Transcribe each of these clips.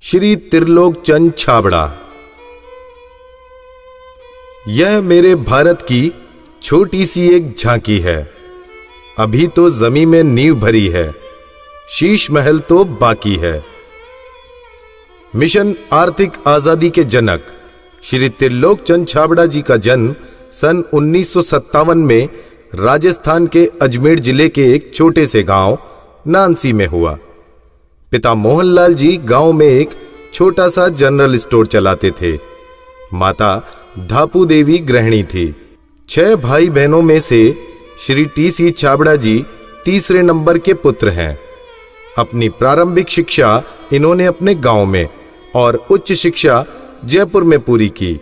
श्री त्रिलोक चंद छाबड़ा। यह मेरे भारत की छोटी सी एक झांकी है। अभी तो जमीन में नींव भरी है, शीश महल तो बाकी है। मिशन आर्थिक आजादी के जनक श्री त्रिलोक चंद छाबड़ा जी का जन्म सन 1957 में राजस्थान के अजमेर जिले के एक छोटे से गांव नानसी में हुआ। पिता मोहनलाल जी गांव में एक छोटा सा जनरल स्टोर चलाते थे। माता धापू देवी गृहिणी थी। 6 भाई बहनों में से श्री टी.सी. छाबड़ा जी तीसरे नंबर के पुत्र हैं। अपनी प्रारंभिक शिक्षा इन्होंने अपने गांव में और उच्च शिक्षा जयपुर में पूरी की।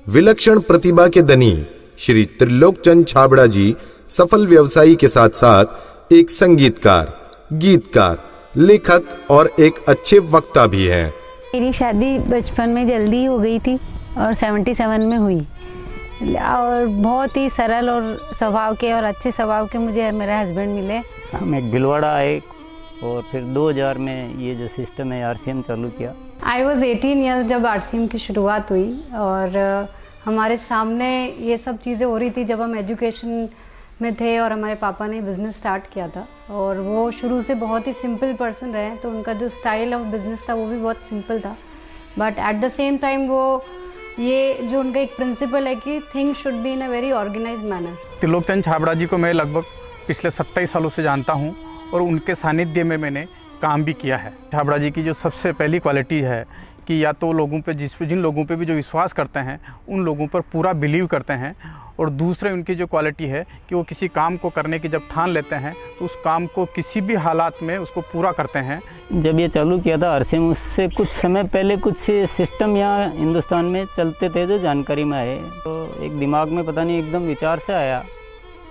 विलक्षण प्रतिभा के धनी श्री त्रिलोक चंद छाबड़ा जी सफल व्यवसायी के साथ साथ एक संगीतकार, गीतकार, लेखक और एक अच्छे वक्ता भी हैं। मेरी शादी बचपन में जल्दी हो गई थी और 77 में हुई और बहुत ही सरल और स्वभाव के और अच्छे स्वभाव के मुझे मेरे हस्बैंड मिले। हम एक भिलवाड़ा आए और फिर 2000 में ये जो सिस्टम है आरसीएम चालू किया। आई वॉज 18 ईयर्स जब आरसीएम की शुरुआत हुई और हमारे सामने ये सब चीज़ें हो रही थी जब हम एजुकेशन में थे और हमारे पापा ने बिज़नेस स्टार्ट किया था और वो शुरू से बहुत ही सिंपल पर्सन रहे, तो उनका जो स्टाइल ऑफ बिज़नेस था वो भी बहुत सिंपल था। But at the same time वो ये जो उनका एक प्रिंसिपल है कि things should be in a very organised manner. Trilok Chand Chhabra ji को मैं लगभग पिछले 27 सालों से जानता हूँ और उनके सानिध्य में मैंने काम भी किया है। छाबड़ा जी की जो सबसे पहली क्वालिटी है कि या तो लोगों पे जिन लोगों पे भी जो विश्वास करते हैं उन लोगों पर पूरा बिलीव करते हैं, और दूसरे उनकी जो क्वालिटी है कि वो किसी काम को करने की जब ठान लेते हैं तो उस काम को किसी भी हालात में उसको पूरा करते हैं। जब ये चालू किया था आरसीएम, उससे कुछ समय पहले कुछ सिस्टम यहाँ हिंदुस्तान में चलते थे जो जानकारी में आए, तो एक दिमाग में पता नहीं एकदम विचार से आया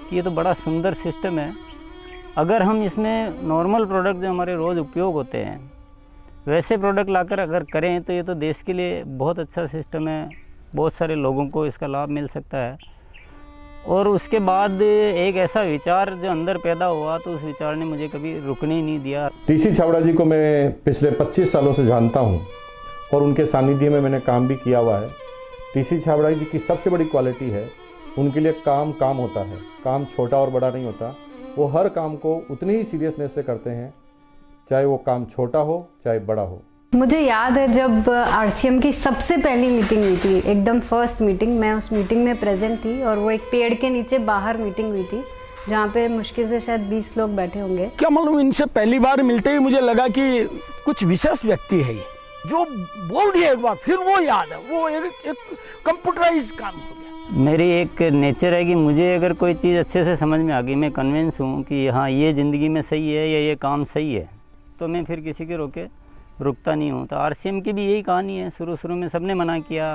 कि ये तो बड़ा सुंदर सिस्टम है। अगर हम इसमें नॉर्मल प्रोडक्ट जो हमारे रोज़ उपयोग होते हैं वैसे प्रोडक्ट लाकर अगर करें तो ये तो देश के लिए बहुत अच्छा सिस्टम है, बहुत सारे लोगों को इसका लाभ मिल सकता है। और उसके बाद एक ऐसा विचार जो अंदर पैदा हुआ तो उस विचार ने मुझे कभी रुकने ही नहीं दिया। टी.सी. छाबड़ा जी को मैं पिछले 25 सालों से जानता हूं और उनके सानिध्य में मैंने काम भी किया हुआ है। टी.सी. छाबड़ा जी की सबसे बड़ी क्वालिटी है उनके लिए काम होता है। काम छोटा और बड़ा नहीं होता, वो हर काम को उतनी ही सीरियसनेस से करते हैं, चाहे वो काम छोटा हो चाहे बड़ा हो। मुझे याद है जब आरसीएम की सबसे पहली मीटिंग हुई थी, एकदम फर्स्ट मीटिंग, मैं उस मीटिंग में प्रेजेंट थी और वो एक पेड़ के नीचे बाहर मीटिंग हुई थी जहाँ पे मुश्किल से शायद 20 लोग बैठे होंगे। क्या मालूम, इनसे पहली बार मिलते ही मुझे लगा कि कुछ विशेष व्यक्ति है जो बोल दिया एक बार फिर वो याद है, वो एक कंप्यूटराइज काम हो गया। मेरी एक नेचर है कि मुझे अगर कोई चीज़ अच्छे से समझ में आ गई, मैं कन्विंस हूँ कि हाँ ये ज़िंदगी में सही है या ये काम सही है, तो मैं फिर किसी के रोके रुकता नहीं हूँ। तो आरसीएम की भी यही कहानी है। शुरू में सबने मना किया,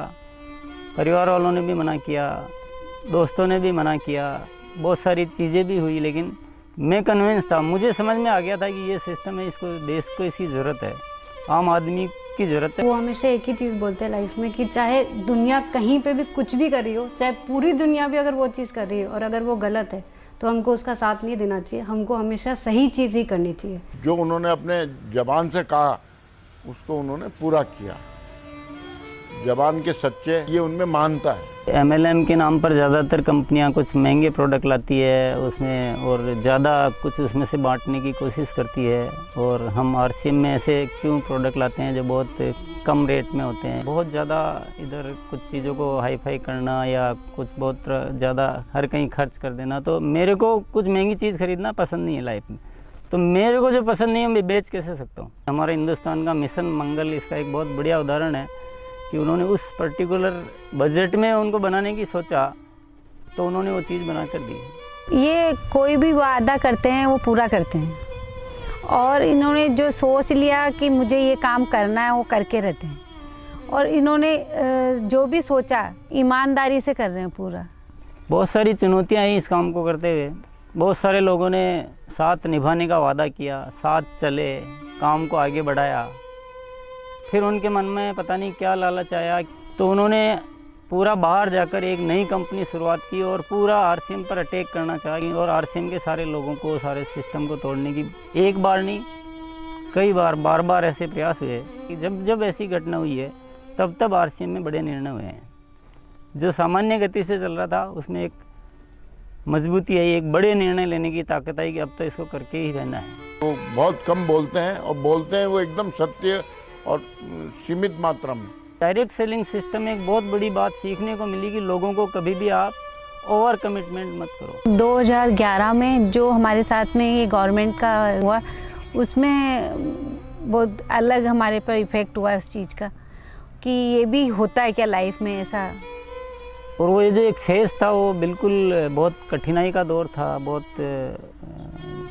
परिवार वालों ने भी मना किया, दोस्तों ने भी मना किया, बहुत सारी चीज़ें भी हुई, लेकिन मैं कन्विंस था, मुझे समझ में आ गया था कि ये सिस्टम है, इसको देश को इसकी ज़रूरत है, आम आदमी की ज़रूरत है। वो हमेशा एक ही चीज़ बोलते हैं लाइफ में कि चाहे दुनिया कहीं पे भी कुछ भी कर रही हो, चाहे पूरी दुनिया भी अगर वो चीज़ कर रही है और अगर वो गलत है तो हमको उसका साथ नहीं देना चाहिए, हमको हमेशा सही चीज़ ही करनी चाहिए। जो उन्होंने अपने जबान से कहा उसको उन्होंने पूरा किया। जबान के सच्चे ये उनमें मानता है। एमएलएम के नाम पर ज़्यादातर कंपनियां कुछ महंगे प्रोडक्ट लाती है उसमें और ज़्यादा कुछ उसमें से बांटने की कोशिश करती है, और हम आरसीएम में ऐसे क्यों प्रोडक्ट लाते हैं जो बहुत कम रेट में होते हैं। बहुत ज़्यादा इधर कुछ चीज़ों को हाई फाई करना या कुछ बहुत ज़्यादा हर कहीं खर्च कर देना, तो मेरे को कुछ महंगी चीज़ खरीदना पसंद नहीं है लाइफ में। तो मेरे को जो पसंद नहीं है मैं बेच कैसे सकता हूँ। हमारे हिंदुस्तान का मिशन मंगल इसका एक बहुत बढ़िया उदाहरण है कि उन्होंने उस पर्टिकुलर बजट में उनको बनाने की सोचा तो उन्होंने वो चीज़ बना कर दी। ये कोई भी वादा करते हैं वो पूरा करते हैं और इन्होंने जो सोच लिया कि मुझे ये काम करना है वो करके रहते हैं, और इन्होंने जो भी सोचा ईमानदारी से कर रहे हैं पूरा। बहुत सारी चुनौतियाँ आई इस काम को करते हुए। बहुत सारे लोगों ने साथ निभाने का वादा किया, साथ चले, काम को आगे बढ़ाया, फिर उनके मन में पता नहीं क्या लालच आया तो उन्होंने पूरा बाहर जाकर एक नई कंपनी शुरुआत की और पूरा आरसीएम पर अटैक करना चाहिए और आरसीएम के सारे लोगों को, सारे सिस्टम को तोड़ने की एक बार नहीं कई बार बार ऐसे प्रयास हुए कि जब ऐसी घटना हुई है तब आरसीएम में बड़े निर्णय हुए हैं। जो सामान्य गति से चल रहा था उसमें एक मजबूती आई, एक बड़े निर्णय लेने की ताकत आई कि अब तो इसको करके ही रहना है। वो बहुत कम बोलते हैं और बोलते हैं वो एकदम सत्य और सीमित मात्रा में। डायरेक्ट सेलिंग सिस्टम में एक बहुत बड़ी बात सीखने को मिली कि लोगों को कभी भी आप ओवर कमिटमेंट मत करो। 2011 में जो हमारे साथ में ये गवर्नमेंट का हुआ उसमें बहुत अलग हमारे पर इफेक्ट हुआ उस चीज़ का कि ये भी होता है क्या लाइफ में ऐसा। और वो ये जो एक फेज़ था वो बिल्कुल बहुत कठिनाई का दौर था, बहुत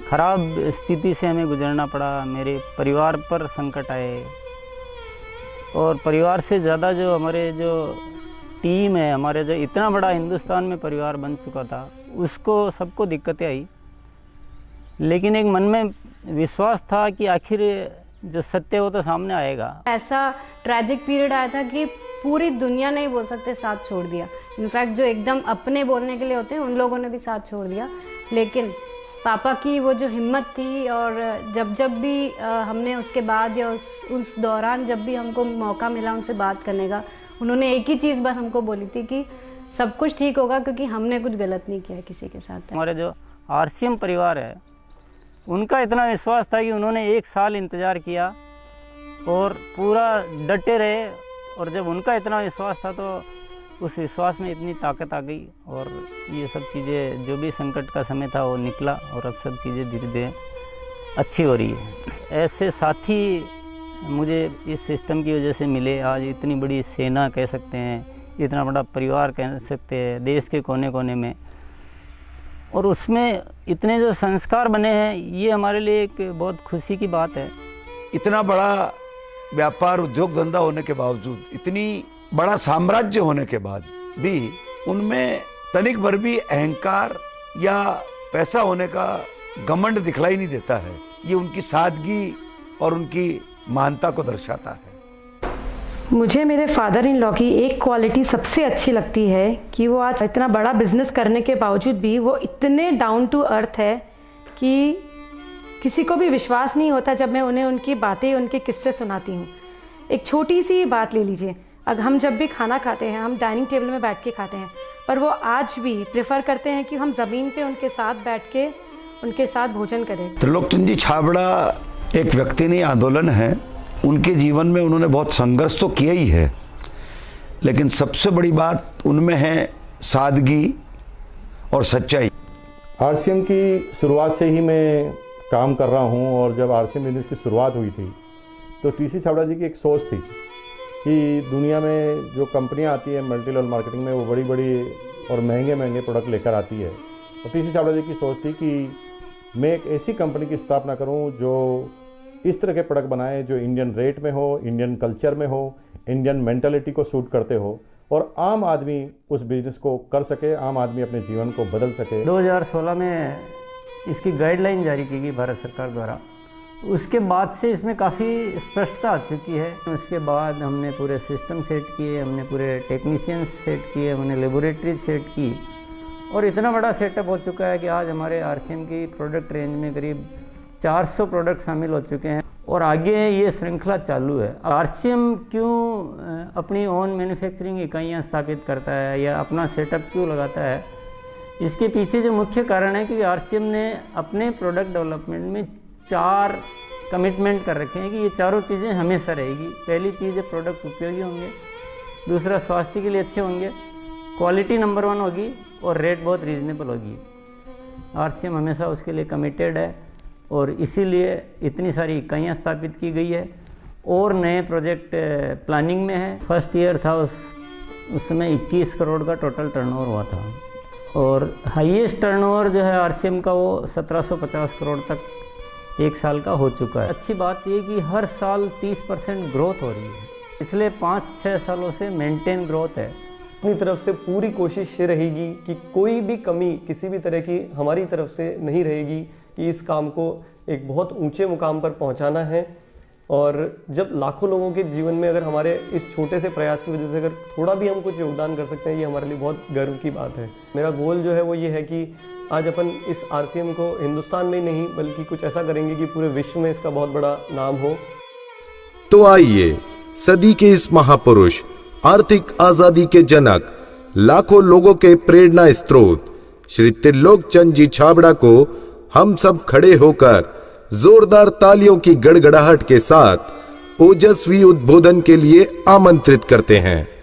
ख़राब स्थिति से हमें गुजरना पड़ा। मेरे परिवार पर संकट आए और परिवार से ज़्यादा जो हमारे जो टीम है, हमारे जो इतना बड़ा हिंदुस्तान में परिवार बन चुका था, उसको सबको दिक्कतें आई। लेकिन एक मन में विश्वास था कि आखिर जो सत्य हो तो सामने आएगा। ऐसा ट्रैजिक पीरियड आया था कि पूरी दुनिया ने ही बोल सकते साथ छोड़ दिया। इनफैक्ट जो एकदम अपने बोलने के लिए होते हैं उन लोगों ने भी साथ छोड़ दिया। लेकिन पापा की वो जो हिम्मत थी और जब भी हमने उसके बाद या उस दौरान जब भी हमको मौका मिला उनसे बात करने का, उन्होंने एक ही चीज़ बस हमको बोली थी कि सब कुछ ठीक होगा क्योंकि हमने कुछ गलत नहीं किया किसी के साथ। हमारे जो आरसीएम परिवार है उनका इतना विश्वास था कि उन्होंने 1 साल इंतज़ार किया और पूरा डटे रहे। और जब उनका इतना विश्वास था तो उस विश्वास में इतनी ताकत आ गई और ये सब चीज़ें, जो भी संकट का समय था वो निकला और अब सब चीज़ें धीरे धीरे अच्छी हो रही है। ऐसे साथी मुझे इस सिस्टम की वजह से मिले। आज इतनी बड़ी सेना कह सकते हैं, इतना बड़ा परिवार कह सकते हैं देश के कोने कोने में, और उसमें इतने जो संस्कार बने हैं, ये हमारे लिए एक बहुत खुशी की बात है। इतना बड़ा व्यापार उद्योग धंधा होने के बावजूद, इतनी बड़ा साम्राज्य होने के बाद भी उनमें तनिक भर भी अहंकार या पैसा होने का घमंड दिखलाई नहीं देता है। ये उनकी सादगी और उनकी महानता को दर्शाता है। मुझे मेरे फादर इन लॉ की एक क्वालिटी सबसे अच्छी लगती है कि वो आज इतना बड़ा बिजनेस करने के बावजूद भी वो इतने डाउन टू अर्थ है कि किसी को भी विश्वास नहीं होता जब मैं उन्हें उनकी बातें, उनके किस्से सुनाती हूँ। एक छोटी सी बात ले लीजिए, अगर हम जब भी खाना खाते हैं हम डाइनिंग टेबल में बैठ के खाते हैं, पर वो आज भी प्रेफर करते हैं कि हम ज़मीन पे उनके साथ बैठ के उनके साथ भोजन करें। त्रिलोकचंद जी छाबड़ा एक व्यक्ति नहीं, आंदोलन है। उनके जीवन में उन्होंने बहुत संघर्ष तो किया ही है, लेकिन सबसे बड़ी बात उनमें है सादगी और सच्चाई। आरसीएम की शुरुआत से ही मैं काम कर रहा हूं और जब आरसीएम बिजनेस की शुरुआत हुई थी तो टीसी छाबड़ा जी की एक सोच थी कि दुनिया में जो कंपनियां आती है मल्टी लेवल मार्केटिंग में, वो बड़ी बड़ी और महंगे महंगे प्रोडक्ट लेकर आती है। और टीसी छाबड़ा जी की सोच थी कि मैं एक ऐसी कंपनी की स्थापना करूं जो इस तरह के प्रोडक्ट बनाए जो इंडियन रेट में हो, इंडियन कल्चर में हो, इंडियन मेंटालिटी को सूट करते हो और आम आदमी उस बिजनेस को कर सके, आम आदमी अपने जीवन को बदल सके। 2016 में इसकी गाइडलाइन जारी की गई भारत सरकार द्वारा। उसके बाद से इसमें काफ़ी स्पष्टता आ चुकी है। उसके बाद हमने पूरे सिस्टम सेट किए, हमने पूरे टेक्नीशियंस सेट किए, हमने लेबोरेटरी सेट की और इतना बड़ा सेटअप हो चुका है कि आज हमारे आरसीएम की प्रोडक्ट रेंज में करीब 400 प्रोडक्ट शामिल हो चुके हैं और आगे ये श्रृंखला चालू है। आरसीएम क्यों अपनी ओन मैन्युफैक्चरिंग इकाइयाँ स्थापित करता है या अपना सेटअप क्यों लगाता है, इसके पीछे जो मुख्य कारण है कि आरसीएम ने अपने प्रोडक्ट डेवलपमेंट में 4 कमिटमेंट कर रखे हैं कि ये चारों चीज़ें हमेशा रहेगी। पहली चीज़ है प्रोडक्ट उपयोगी होंगे, दूसरा स्वास्थ्य के लिए अच्छे होंगे, क्वालिटी नंबर 1 होगी और रेट बहुत रीजनेबल होगी। आरसीएम हमेशा उसके लिए कमिटेड है और इसीलिए इतनी सारी इकाइयाँ स्थापित की गई है और नए प्रोजेक्ट प्लानिंग में है। फर्स्ट ईयर था उस समय 21 करोड़ का टोटल टर्नओवर हुआ था और हाईएस्ट टर्नओवर जो है आरसीएम का वो 1750 करोड़ तक एक साल का हो चुका है। अच्छी बात ये कि हर साल 30% ग्रोथ हो रही है, पिछले 5-6 सालों से मेंटेन ग्रोथ है। अपनी तरफ से पूरी कोशिश ये रहेगी कि कोई भी कमी किसी भी तरह की हमारी तरफ से नहीं रहेगी कि इस काम को एक बहुत ऊंचे मुकाम पर पहुंचाना है। और जब लाखों लोगों के जीवन में अगर हमारे इस छोटे से प्रयास की वजह से अगर थोड़ा भी हम कुछ योगदान कर सकते हैं, ये हमारे लिए बहुत गर्व की बात है। मेरा गोल जो है वो ये है कि आज अपन इस RCM को हिंदुस्तान में नहीं बल्कि कुछ ऐसा करेंगे कि पूरे विश्व में इसका बहुत बड़ा नाम हो। तो आइए सदी के इस महापुरुष, आर्थिक आजादी के जनक, लाखों लोगों के प्रेरणा स्रोत श्री त्रिलोक चंद जी छाबड़ा को हम सब खड़े होकर जोरदार तालियों की गड़गड़ाहट के साथ ओजस्वी उद्बोधन के लिए आमंत्रित करते हैं।